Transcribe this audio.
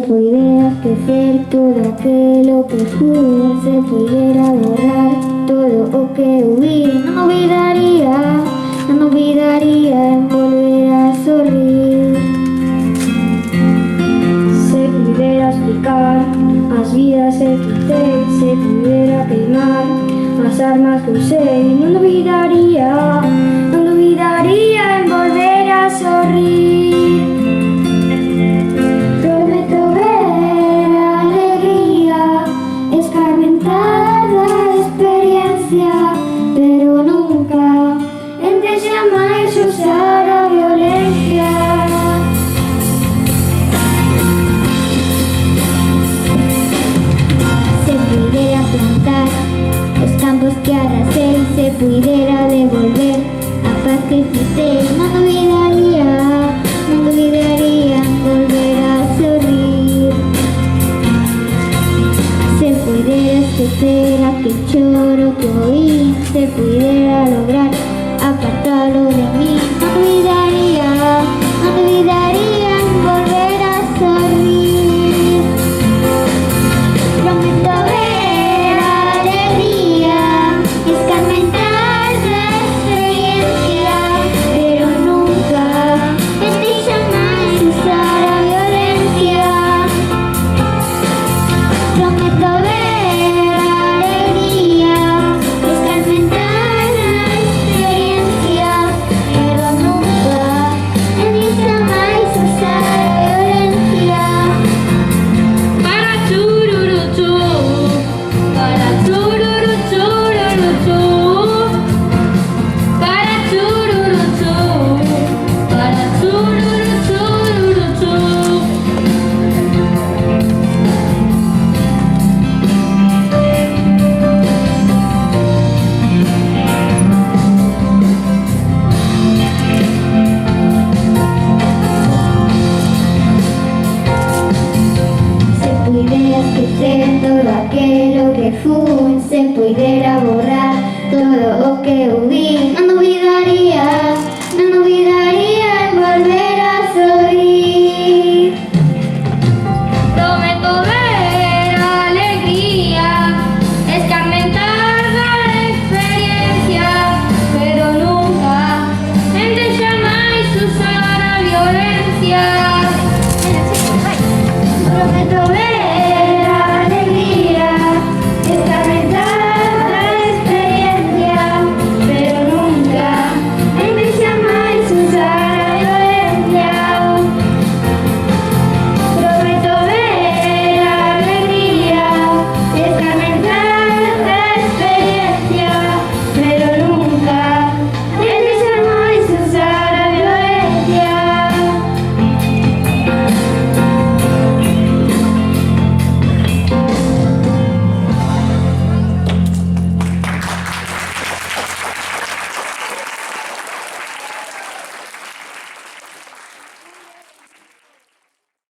pudiera esquecer todo aquello que fui, se pudiera borrar todo o que huí, no me olvidaría en volver a sonreír. Se pudiera explicar las vidas que quité, se pudiera quemar las armas que usé, no me olvidaría en volver a sonreír. Prometo ver la alegría, escarmentar la experiencia, pero nunca antes jamás usar la violencia. Se pudiera plantar los campos que arrasé, se pudiera devolver la paz que quité, no me olvidaría en volver a sonreír. Se pudiera esquecer aquel choro que oí, se pudiera lograr